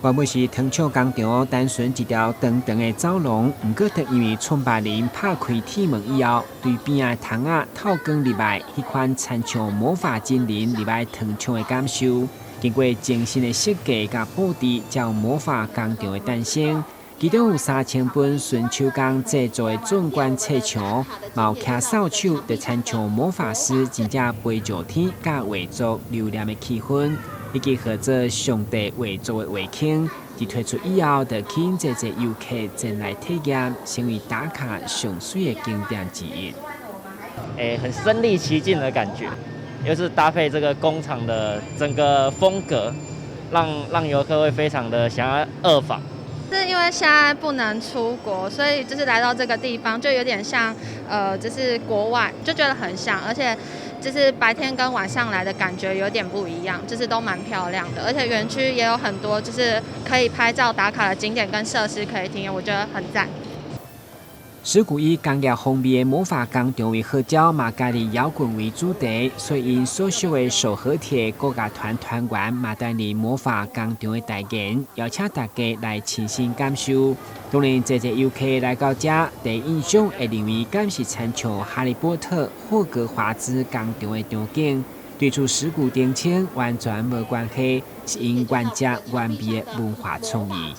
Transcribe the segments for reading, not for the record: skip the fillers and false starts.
原本是糖厂工厂单纯一条长长的走廊，不过却因为创办人拍开铁门以后，对边仔窗仔透光入来，迄款亲像魔法精灵入来糖厂的感受。经过精心的设计甲布置，才有魔法工厂的诞生。其中有3000本纯手工制作的纵观砌墙，毛骑扫帚，就亲像魔法师真正飞上天，甲画作留念的气氛。以及合作上帝画作的画框，自推出以后，就吸引这游客前来体验，成为打卡上水的景点之一。很身临其境的感觉，又是搭配这个工厂的整个风格，让游客会非常的想要二访。是因为现在不能出国，所以就是来到这个地方，就有点像就是国外，就觉得很像，而且就是白天跟晚上来的感觉有点不一样，就是都蛮漂亮的，而且园区也有很多就是可以拍照打卡的景点跟设施可以体验，我觉得很赞。石鼓以工业风味的魔法工厂为号召，嘛家以摇滚为主题，所以因所属的手合体国家团团员嘛带领魔法工厂的代言，邀请大家来亲身感受。当然，这游客来到这，第一印象会认为敢是亲像哈利波特、霍格华兹工厂的场景。对出石鼓澄清完全无关系，是因原家原味的文化创意。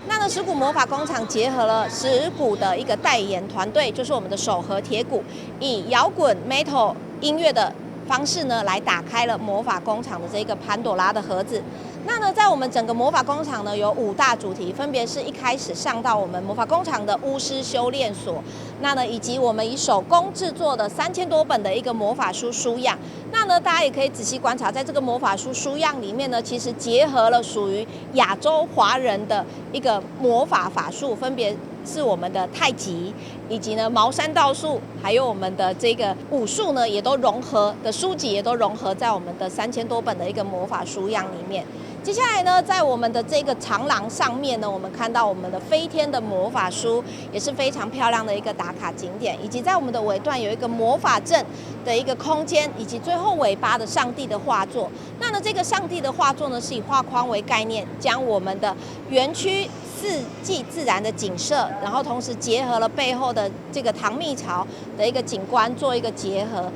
那呢，石鼓魔法工厂结合了石鼓的一个代言团队，就是我们的手和铁鼓，以摇滚 metal 音乐的方式呢，来打开了魔法工厂的这个潘朵拉的盒子。那呢，在我们整个魔法工厂呢，有5大主题，分别是一开始上到我们魔法工厂的巫师修炼所，那呢，以及我们以手工制作的3000多本的一个魔法书书样。那呢，大家也可以仔细观察，在这个魔法书书样里面呢，其实结合了属于亚洲华人的一个魔法法术，分别是我们的太极，以及呢茅山道术，还有我们的这个武术呢，也都融合的书籍也都融合在我们的3000多本的一个魔法书样里面。接下来呢，在我们的这个长廊上面呢，我们看到我们的飞天的魔法书，也是非常漂亮的一个打卡景点，以及在我们的尾段有一个魔法阵的一个空间，以及最后尾巴的上帝的画作。那呢，这个上帝的画作呢，是以画框为概念，将我们的园区4季自然的景色，然后同时结合了背后的这个唐蜜巢的一个景观做一个结合。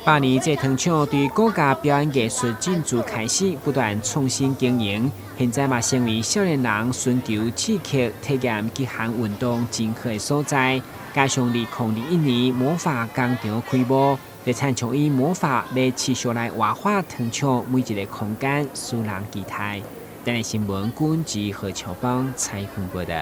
8年这糖厂对国家表演艺术进驻开始，不断创新经营，现在嘛成为少年人寻求刺激、体验极限运动真好的所在。加上2021年魔法工厂开幕，就参像以魔法来持续来活化糖厂每一个空间，使人期待。今日新闻，军之何乔邦采访报道。